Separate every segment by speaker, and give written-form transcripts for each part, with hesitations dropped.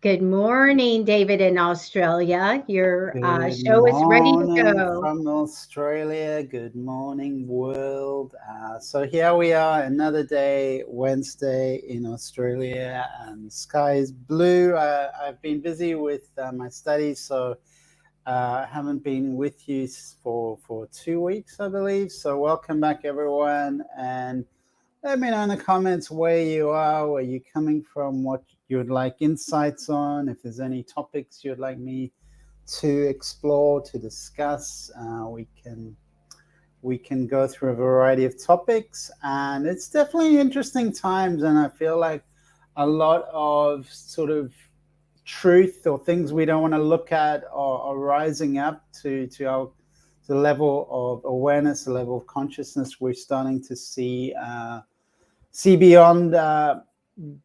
Speaker 1: Good morning, David in Australia. Your
Speaker 2: Good
Speaker 1: show is ready to
Speaker 2: morning
Speaker 1: go.
Speaker 2: from Australia. Good morning, world. So here we are, another day, Wednesday in Australia, and the sky is blue. I've been busy with my studies, so I haven't been with you for 2 weeks, I believe. So welcome back, everyone, and let me know in the comments where you are, where you're coming from, what you'd like insights on, if there's any topics you'd like me to explore, to discuss. We can go through a variety of topics, and it's definitely interesting times. And I feel like a lot of sort of truth or things we don't want to look at are rising up to the level of awareness, the level of consciousness. We're starting to see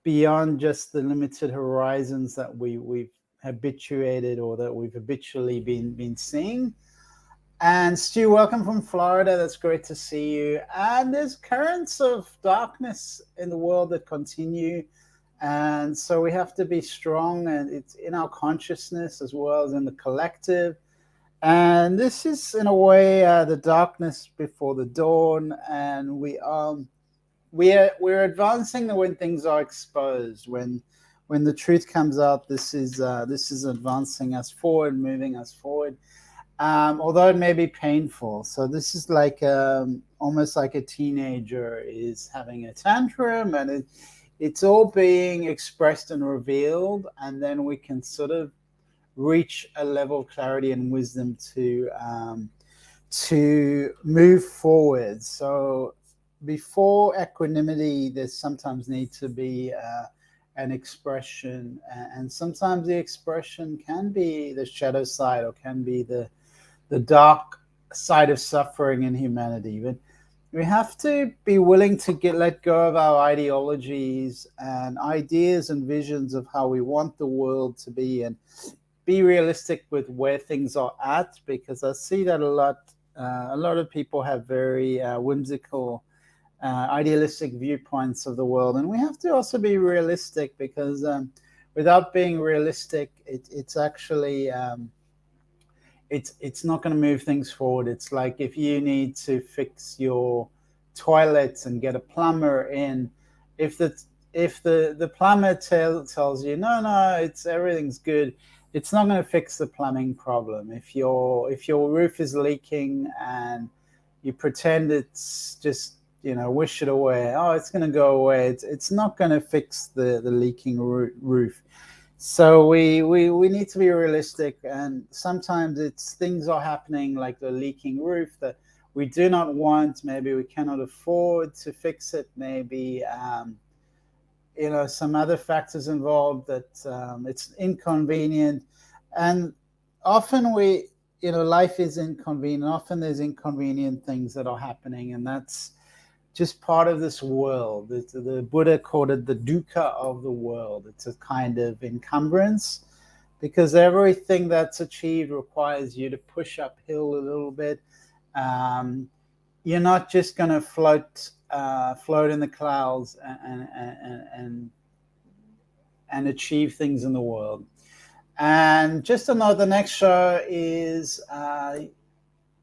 Speaker 2: beyond just the limited horizons that we've habituated or that we've habitually been seeing. And Stu, welcome from Florida. That's great to see you. And there's currents of darkness in the world that continue. And so we have to be strong, and it's in our consciousness as well as in the collective. And this is, in a way, the darkness before the dawn. And we're advancing when things are exposed. When the truth comes out, this is advancing us forward, moving us forward. Although it may be painful. So this is like almost like a teenager is having a tantrum, and it's all being expressed and revealed, and then we can sort of reach a level of clarity and wisdom to move forward. So before equanimity, there's sometimes need to be an expression, and sometimes the expression can be the shadow side, or can be the dark side of suffering in humanity. But we have to be willing to let go of our ideologies and ideas and visions of how we want the world to be, and be realistic with where things are at, because I see that a lot. A lot of people have very whimsical, idealistic viewpoints of the world, and we have to also be realistic, because without being realistic, it's actually it's not going to move things forward. It's like if you need to fix your toilets and get a plumber in, if the plumber tells you no, it's everything's good, it's not going to fix the plumbing problem. If your roof is leaking and you pretend it's just, wish it away, oh, it's going to go away, it's not going to fix the leaking roof. So we need to be realistic, and sometimes it's things are happening like the leaking roof that we do not want. Maybe we cannot afford to fix it. Maybe some other factors involved that it's inconvenient, and often life is inconvenient. Often there's inconvenient things that are happening, and that's just part of this world. The Buddha called it the dukkha of the world. It's a kind of encumbrance, because everything that's achieved requires you to push uphill a little bit. You're not just going to float in the clouds and achieve things in the world. And just to know, the next show is I'm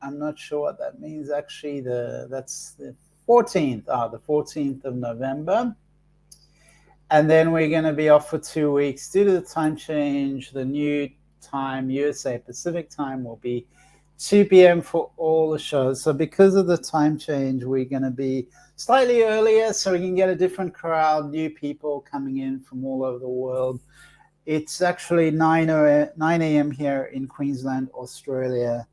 Speaker 2: not sure what that means actually. That's the 14th, the 14th of November. And then we're going to be off for 2 weeks due to the time change. The new time, USA Pacific time, will be 2 p.m. for all the shows. So because of the time change, we're going to be slightly earlier so we can get a different crowd, new people coming in from all over the world. It's actually 9 a.m. here in Queensland, Australia.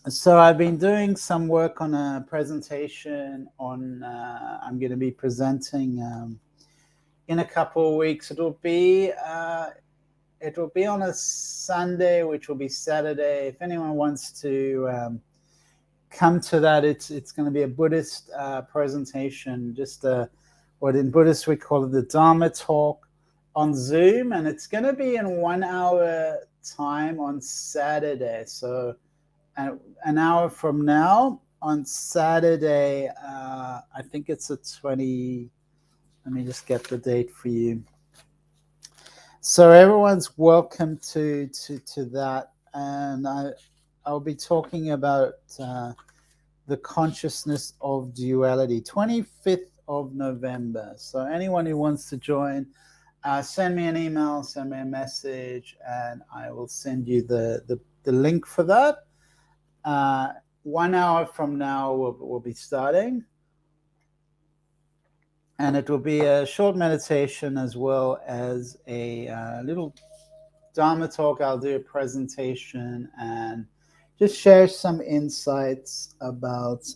Speaker 2: So I've been doing some work on a presentation on. I'm going to be presenting in a couple of weeks. It will be on a Sunday, which will be Saturday. If anyone wants to come to that, it's going to be a Buddhist presentation. Just what in Buddhist we call it the Dharma talk on Zoom, and it's going to be in 1 hour time on Saturday. So an hour from now on Saturday, I think it's the 20. Let me just get the date for you. So everyone's welcome to that, and I'll be talking about the consciousness of duality, 25th of November. So anyone who wants to join, send me an email, send me a message, and I will send you the link for that. 1 hour from now, we'll be starting. And it will be a short meditation as well as a little Dharma talk. I'll do a presentation and just share some insights about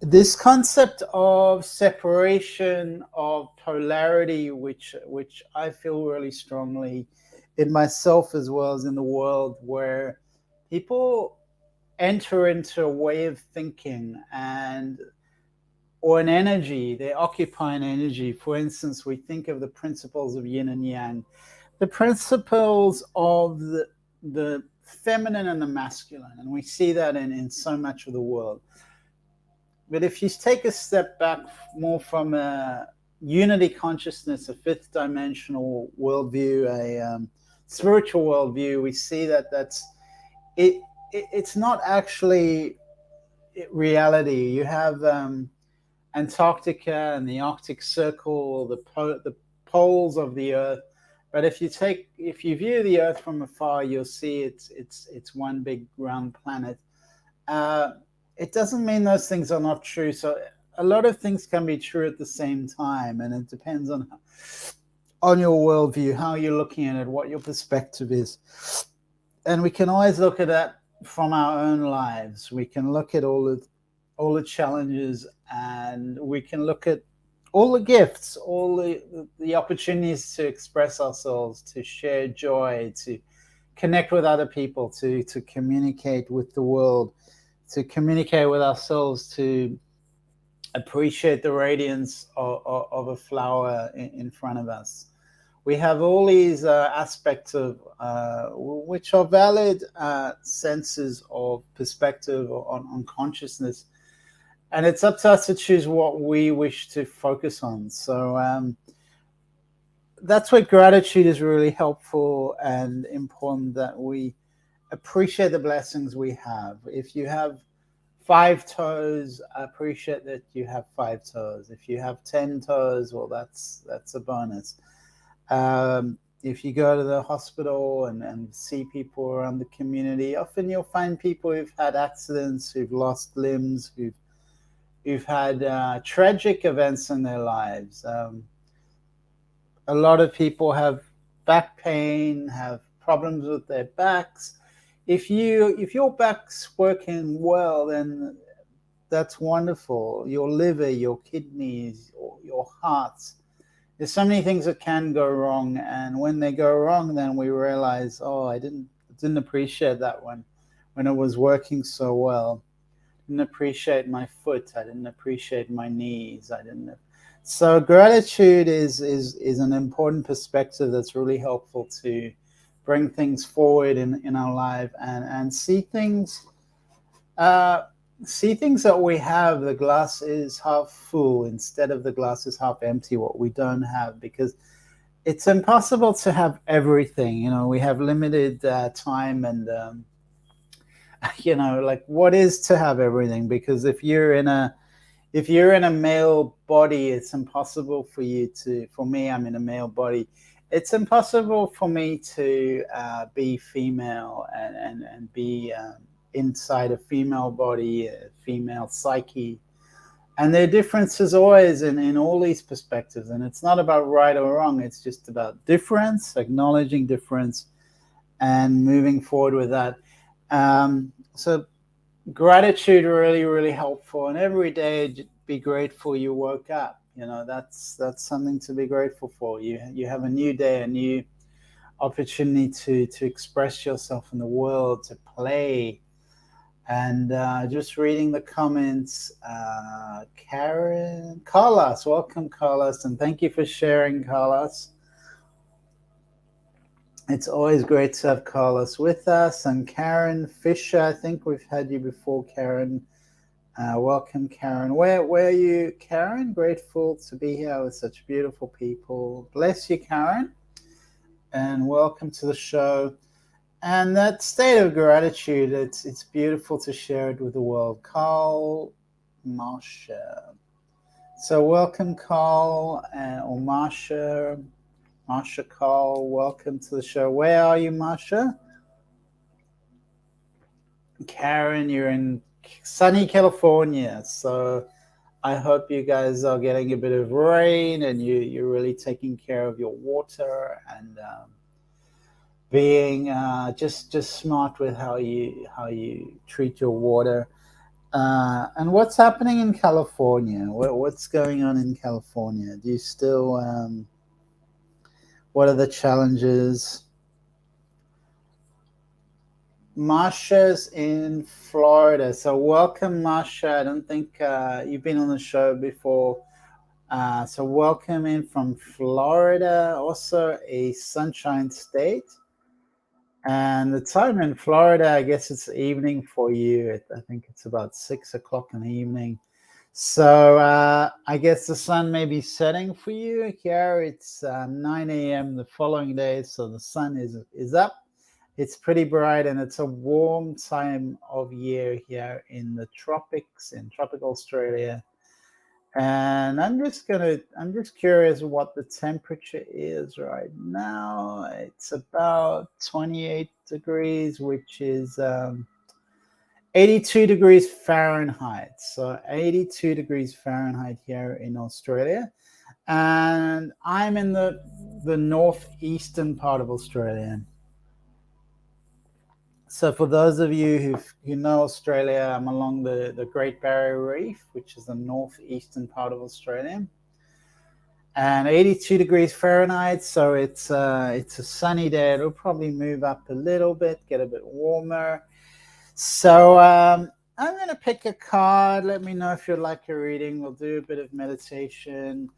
Speaker 2: this concept of separation, of polarity, which I feel really strongly in myself as well as in the world, where people enter into a way of thinking or an energy. They occupy an energy. For instance, we think of the principles of yin and yang, the principles of the feminine and the masculine, and we see that in so much of the world. But if you take a step back more from a unity consciousness, a fifth dimensional worldview, a spiritual worldview, we see that it's not actually reality. You have Antarctica and the Arctic Circle, the poles of the Earth. But if you view the Earth from afar, you'll see it's one big round planet. It doesn't mean those things are not true. So a lot of things can be true at the same time, and it depends on your worldview, how you're looking at it, what your perspective is. And we can always look at that from our own lives. We can look at all the challenges, and we can look at all the gifts, all the opportunities to express ourselves, to share joy, to connect with other people, to communicate with the world, to communicate with ourselves, to appreciate the radiance of a flower in front of us. We have all these aspects of which are valid senses of perspective on consciousness. And it's up to us to choose what we wish to focus on. So that's where gratitude is really helpful and important, that we appreciate the blessings we have. If you have 5 toes, appreciate that you have 5 toes. If you have 10 toes, well, that's a bonus. If you go to the hospital and see people around the community, often you'll find people who've had accidents, who've lost limbs, who've had tragic events in their lives. A lot of people have back pain, have problems with their backs. If your back's working well, then that's wonderful. Your liver, your kidneys, your hearts. There's so many things that can go wrong, and when they go wrong, then we realize, oh, I didn't appreciate that one when it was working so well. Didn't appreciate my foot. I didn't appreciate my knees. So gratitude is an important perspective that's really helpful to bring things forward in our life and see things that we have. The glass is half full instead of the glass is half empty, what we don't have, because it's impossible to have everything. We have limited time and like, what is to have everything? Because if you're in a male body, it's impossible for me, I'm in a male body. It's impossible for me to be female and be inside a female body, a female psyche. And there are differences always in all these perspectives. And it's not about right or wrong. It's just about difference, acknowledging difference, and moving forward with that. So gratitude really, really helpful. And every day, be grateful you woke up. That's something to be grateful for. You have a new day, a new opportunity to express yourself in the world, to play. And just reading the comments, Carlos, welcome, Carlos, and thank you for sharing, Carlos. It's always great to have Carlos with us. And Karen Fisher, I think we've had you before, Karen. Welcome, Karen. Where are you, Karen? Grateful to be here with such beautiful people. Bless you, Karen, and welcome to the show. And that state of gratitude, it's beautiful to share it with the world. Carl, Marsha. So welcome, Carl, or Marsha. Marsha, Carl, welcome to the show. Where are you, Marsha? Karen, you're in sunny California. So I hope you guys are getting a bit of rain and you're really taking care of your water and being just smart with how you treat your water. And what's happening in California? What's going on in California? Do you still? What are the challenges? Marsha's in Florida, so welcome, Marsha. I don't think you've been on the show before, so welcome in from Florida, also a sunshine state. And the time in Florida, I guess it's evening for you. I think it's about 6 o'clock in the evening. So I guess the sun may be setting for you. Here it's 9 a.m. the following day, so the sun is up. It's pretty bright, and it's a warm time of year here in the tropics, in tropical Australia. And I'm just curious what the temperature is right now. It's about 28 degrees, which is 82 degrees Fahrenheit. So 82 degrees Fahrenheit here in Australia. And I'm in the northeastern part of Australia. So for those of you who know Australia, I'm along the Great Barrier Reef, which is the northeastern part of Australia. And 82 degrees Fahrenheit, so it's a sunny day. It'll probably move up a little bit, get a bit warmer. So I'm going to pick a card. Let me know if you'd like a reading. We'll do a bit of meditation.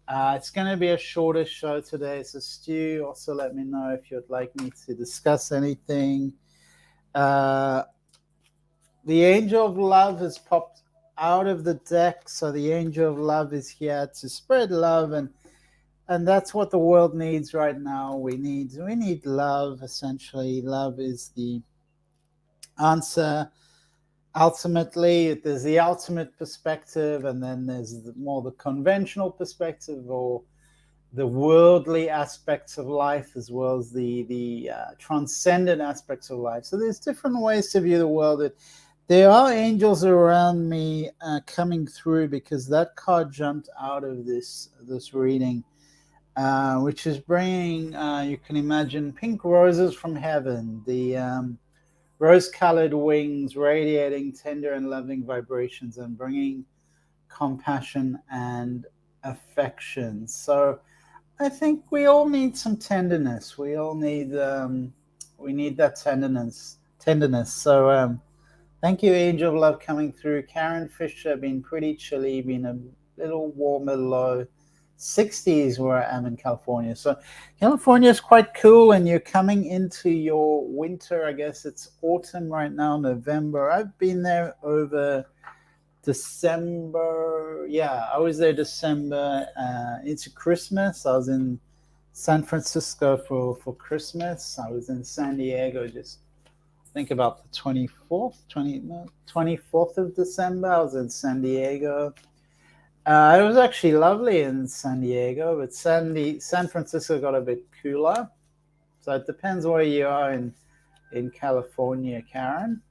Speaker 2: It's going to be a shorter show today. So Stu, also let me know if you'd like me to discuss anything. The Angel of Love has popped out of the deck. So the Angel of Love is here to spread love, and that's what the world needs right now. We need love, essentially. Love is the answer. Ultimately, there's the ultimate perspective, and then there's more the conventional perspective, or the worldly aspects of life, as well as the transcendent aspects of life. So there's different ways to view the world. There are angels around me coming through, because that card jumped out of this reading, which is bringing, you can imagine, pink roses from heaven, the rose-colored wings radiating tender and loving vibrations and bringing compassion and affection. So I think we all need some tenderness. We all need that tenderness. So thank you, Angel of Love, coming through. Karen Fisher, been pretty chilly, been a little warmer, low 60s where I am in California. So California is quite cool, and you're coming into your winter. I guess it's autumn right now, November. I've been there over December. Yeah, I was there December into Christmas. I was in San Francisco for Christmas. I was in San Diego just think about the 24th of December. I was in San Diego. It was actually lovely in San Diego, but San Francisco got a bit cooler. So it depends where you are in California, Karen.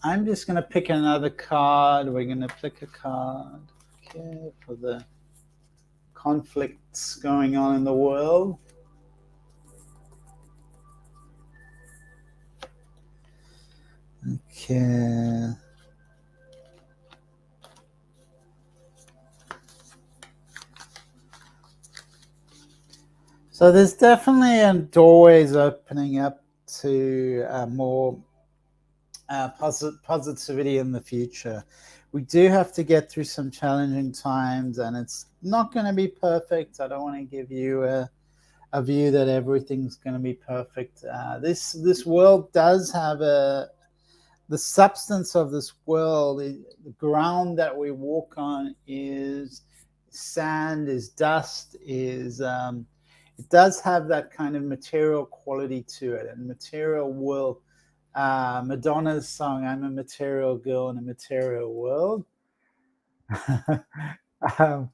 Speaker 2: I'm just going to pick another card. We're going to pick a card, okay, for the conflicts going on in the world. Okay. So there's definitely doorways opening up to more positivity in the future. We do have to get through some challenging times, and it's not going to be perfect. I don't want to give you a view that everything's going to be perfect. This world does have the substance of this world, the ground that we walk on is sand, is dust, is it does have that kind of material quality to it, and material will. Madonna's song, "I'm a material girl in a material world." um,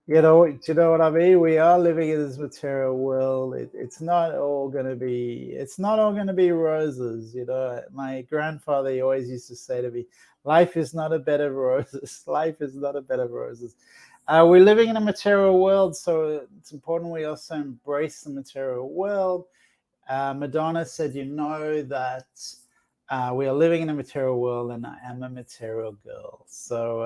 Speaker 2: you know what I mean? We are living in this material world. It's not all going to be roses. You know, my grandfather always used to say to me, "Life is not a bed of roses. Life is not a bed of roses." We're living in a material world, so it's important we also embrace the material world. Madonna said, "You know that we are living in a material world, and I am a material girl." So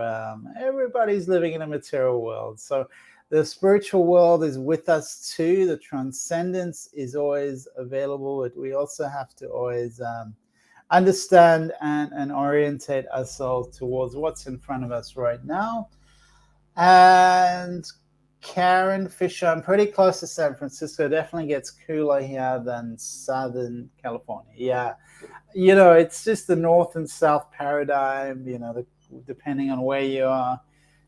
Speaker 2: everybody's living in a material world. So the spiritual world is with us too. The transcendence is always available, but we also have to always understand and orientate ourselves towards what's in front of us right now. And Karen Fisher, I'm pretty close to San Francisco. Definitely gets cooler here than Southern California. Yeah. You know, it's just the north and south paradigm, you know, depending on where you are,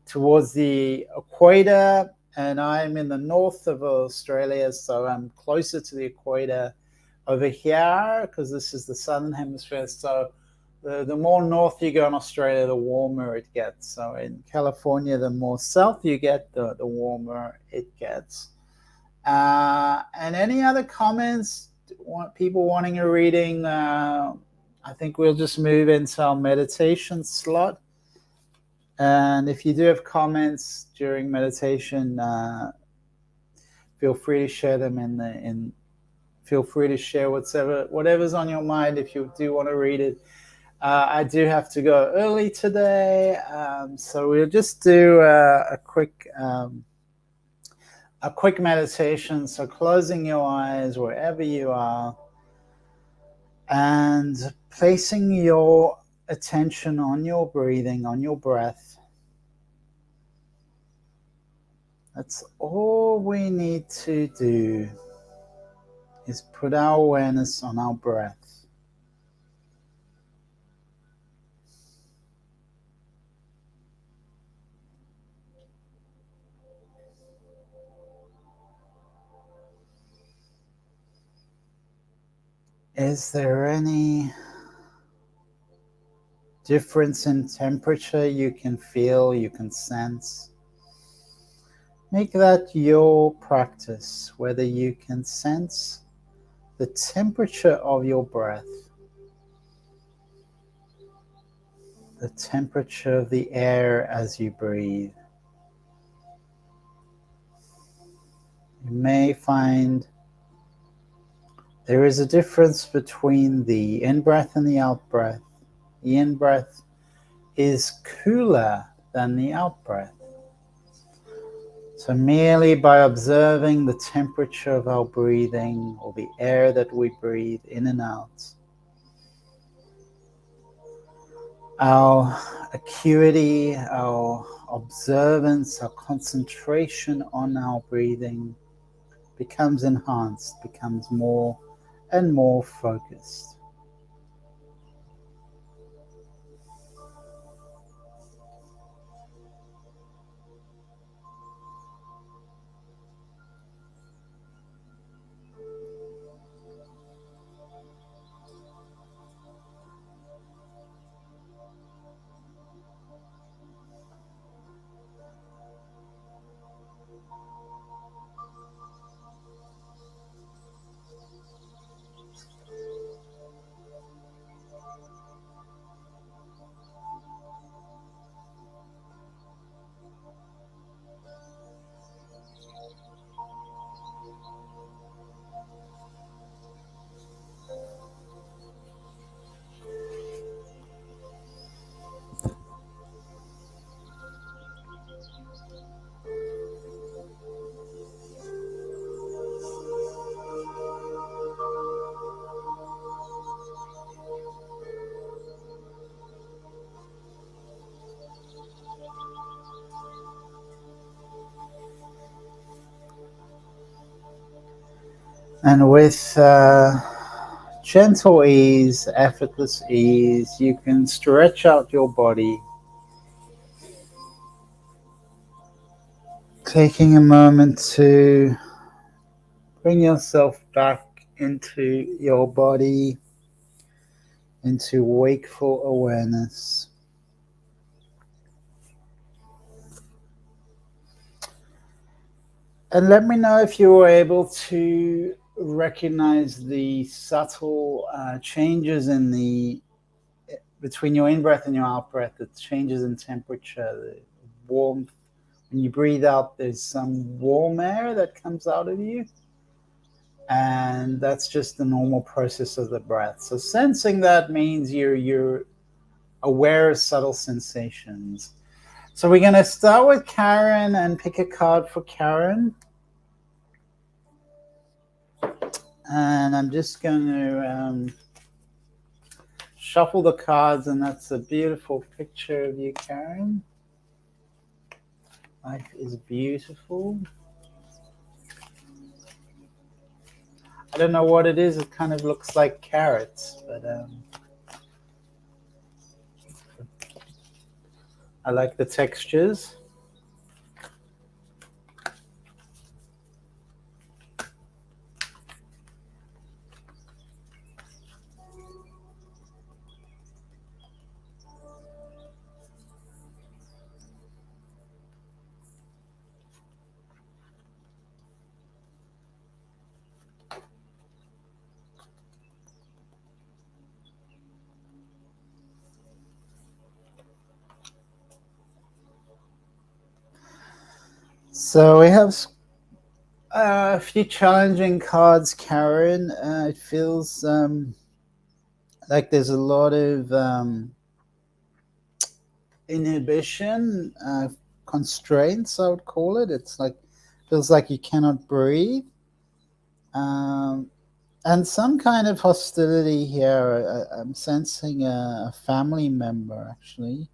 Speaker 2: towards the equator. And I'm in the north of Australia, so I'm closer to the equator over here because this is the southern hemisphere. So the more north you go in Australia, the warmer it gets. So in California, the more south you get, the warmer it gets. And any other comments? People wanting a reading? I think we'll just move into our meditation slot. And if you do have comments during meditation, feel free to share them feel free to share whatever's on your mind if you do want to read it. I do have to go early today, so we'll just do a quick meditation. So closing your eyes wherever you are and placing your attention on your breathing, on your breath. That's all we need to do, is put our awareness on our breath. Is there any difference in temperature you can feel, you can sense? Make that your practice, whether you can sense the temperature of your breath, the temperature of the air as you breathe. You may find there is a difference between the in-breath and the out-breath. The in-breath is cooler than the out-breath. So merely by observing the temperature of our breathing, or the air that we breathe in and out, our acuity, our observance, our concentration on our breathing becomes enhanced, becomes more and more focused. And with gentle ease, effortless ease, you can stretch out your body, taking a moment to bring yourself back into your body, into wakeful awareness. And let me know if you were able to recognize the subtle changes in the between your in-breath and your out-breath, the changes in temperature, the warmth. When you breathe out, there's some warm air that comes out of you. And that's just the normal process of the breath. So sensing that means you're aware of subtle sensations. So we're going to start with Karen and pick a card for Karen. And I'm just going to shuffle the cards, and that's a beautiful picture of you, Karen. Life is beautiful. I don't know what it is. It kind of looks like carrots, but I like the textures. So we have a few challenging cards, Karen. It feels like there's a lot of inhibition, constraints, I would call it. It's like, feels like you cannot breathe. And some kind of hostility here. I'm sensing a family member, actually.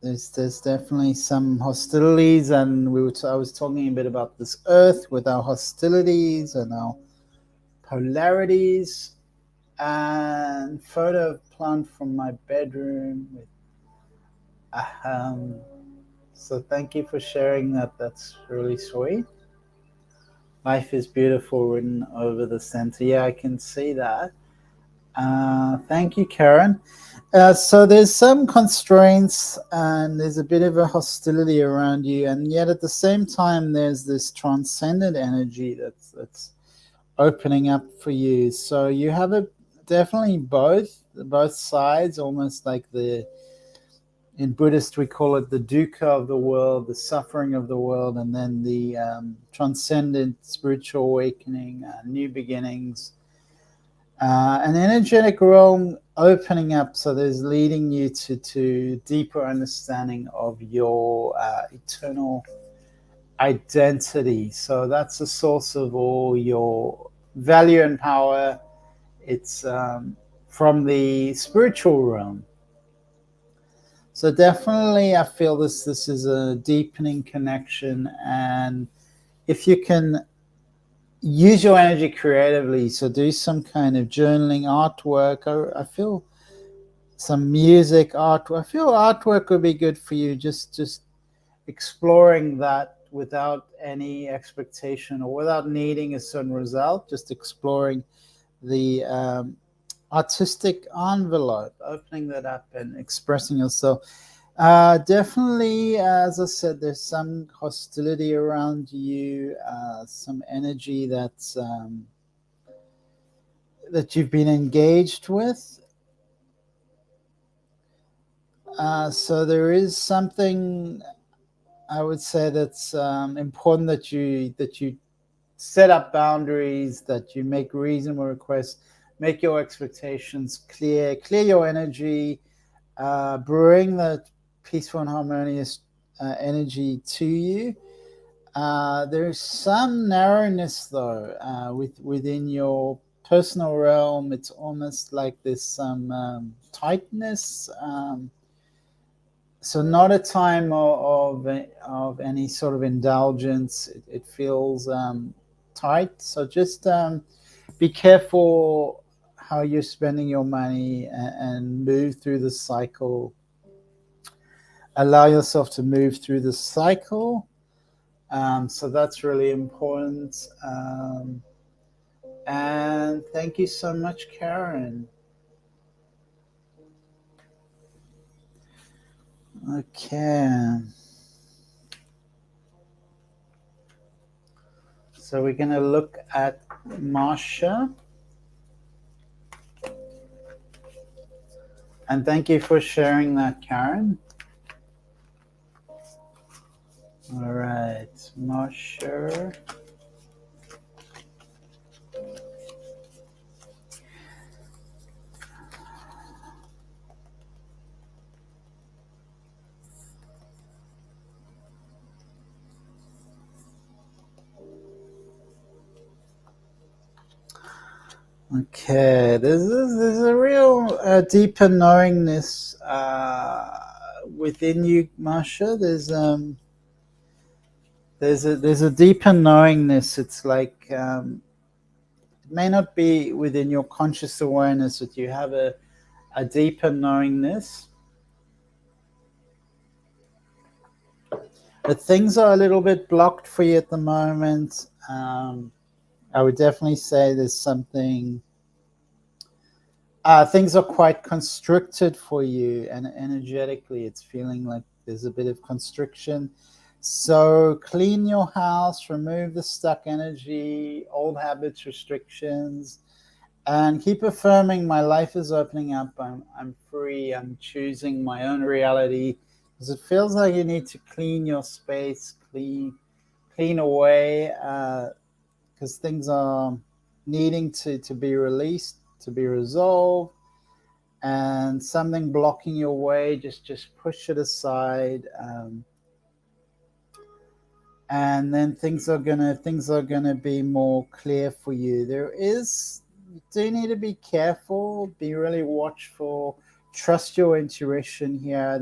Speaker 2: There's definitely some hostilities, and I was talking a bit about this earth with our hostilities and our polarities. And photo of plant from my bedroom with so thank you for sharing that. That's really sweet. Life is beautiful written over the center. Yeah, I can see that. Thank you, Karen. So there's some constraints and there's a bit of a hostility around you, and yet at the same time there's this transcendent energy that's opening up for you. So you have definitely both sides, almost like in Buddhist we call it the dukkha of the world, the suffering of the world, and then the transcendent spiritual awakening, new beginnings. An energetic realm opening up, so there's leading you to deeper understanding of your eternal identity. So that's the source of all your value and power. It's from the spiritual realm. So definitely I feel this is a deepening connection, and if you can use your energy creatively, so do some kind of journaling, artwork. I feel some music, art. I feel artwork would be good for you. Just exploring that without any expectation or without needing a certain result. Just exploring the artistic envelope, opening that up and expressing yourself. Definitely, as I said, there's some hostility around you, some energy that you've been engaged with. So there is something, I would say, that's important that you set up boundaries, that you make reasonable requests, make your expectations clear your energy, bring that peaceful and harmonious energy to you. There's some narrowness though within your personal realm. It's almost like there's some tightness. So not a time of any sort of indulgence. It feels tight. So just be careful how you're spending your money, and move through the cycle. Allow yourself to move through the cycle. So that's really important. And thank you so much, Karen. Okay. So we're going to look at Marsha. And thank you for sharing that, Karen. All right, Marsha. Okay, there's a real deeper knowingness within you, Marsha. There's a deeper knowingness. It's like it may not be within your conscious awareness, but you have a deeper knowingness. But things are a little bit blocked for you at the moment. I would definitely say there's something. Things are quite constricted for you, and energetically, it's feeling like there's a bit of constriction. So clean your house, remove the stuck energy, old habits, restrictions, and keep affirming my life is opening up. I'm free. I'm choosing my own reality. Because it feels like you need to clean your space, clean away, because things are needing to be released, to be resolved, and something blocking your way, just push it aside. And then things are gonna be more clear for you. You do need to be careful, be really watchful, trust your intuition here.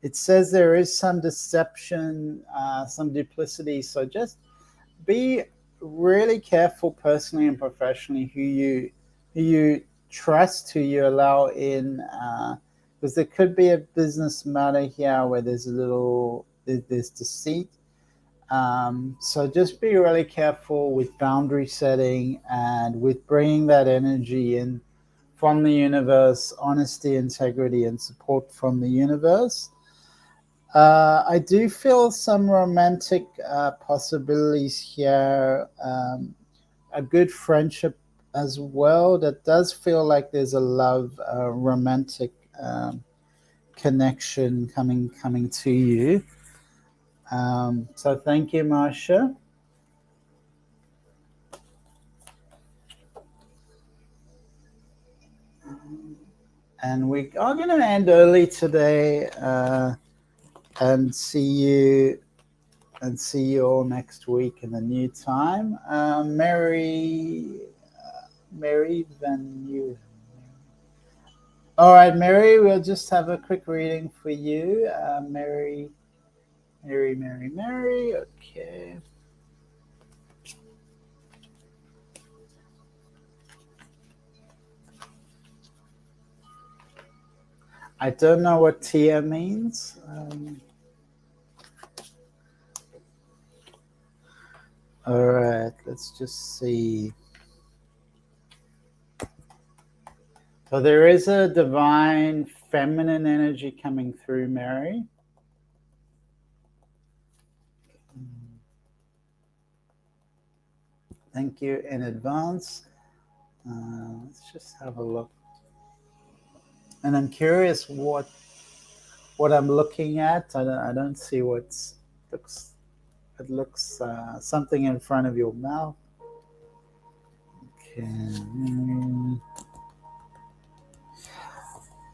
Speaker 2: It says there is some deception, some duplicity, so just be really careful personally and professionally who you trust, who you allow in, because there could be a business matter here where there's deceit. So just be really careful with boundary setting and with bringing that energy in from the universe, honesty, integrity, and support from the universe. I do feel some romantic possibilities here, a good friendship as well. That does feel like there's a love, romantic connection coming to you. So thank you, Marsha. And we are going to end early today, and see you all next week in the new time. Mary Van New. All right, Mary, we'll just have a quick reading for you. Mary. Okay. I don't know what Tien means. All right, let's just see. So there is a divine feminine energy coming through, Mary. Thank you in advance. Let's just have a look. And I'm curious what I'm looking at. I don't see it looks something in front of your mouth.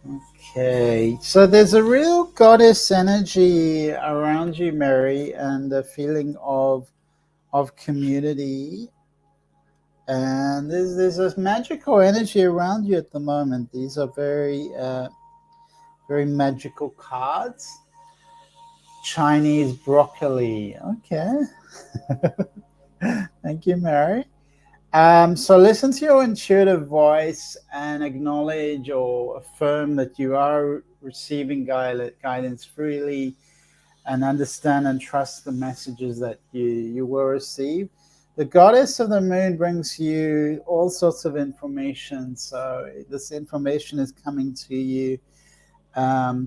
Speaker 2: Okay, so there's a real goddess energy around you, Mary, and a feeling of community. And there's a magical energy around you at the moment. These are very magical cards. Chinese broccoli. Okay. Thank you, Mary. So listen to your intuitive voice and acknowledge or affirm that you are receiving guidance freely, and understand and trust the messages that you will receive. The goddess of the moon brings you all sorts of information. So this information is coming to you.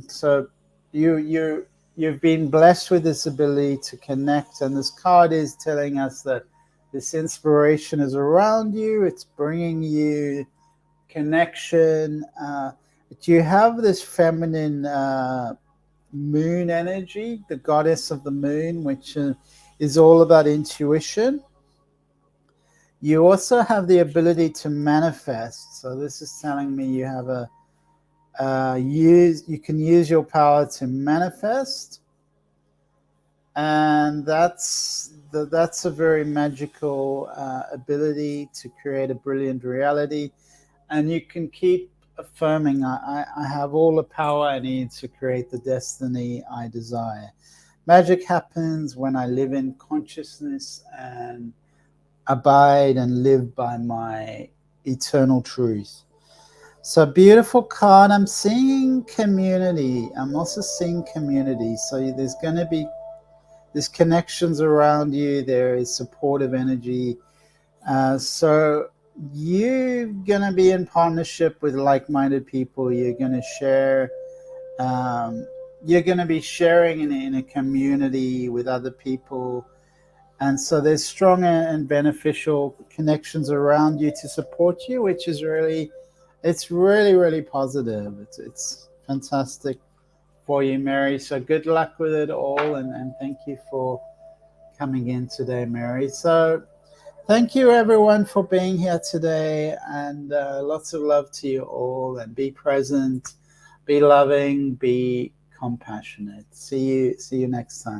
Speaker 2: So you've been blessed with this ability to connect, and this card is telling us that this inspiration is around you. It's bringing you connection. But you have this feminine moon energy, the goddess of the moon, which is all about intuition. You also have the ability to manifest. So this is telling me you have you can use your power to manifest, and that's a very magical ability to create a brilliant reality. And you can keep affirming, I have all the power I need to create the destiny I desire. Magic happens when I live in consciousness and abide and live by my eternal truth. So beautiful card. I'm seeing community. I'm also seeing community. So there's going to be there's connections around you. There is supportive energy. So you're going to be in partnership with like-minded people. You're going to share. You're going to be sharing in a community with other people. And so there's strong and beneficial connections around you to support you, which is really, it's really, really positive. It's fantastic for you, Mary. So good luck with it all. And thank you for coming in today, Mary. So thank you, everyone, for being here today. And lots of love to you all. And be present, be loving, be compassionate. See you next time.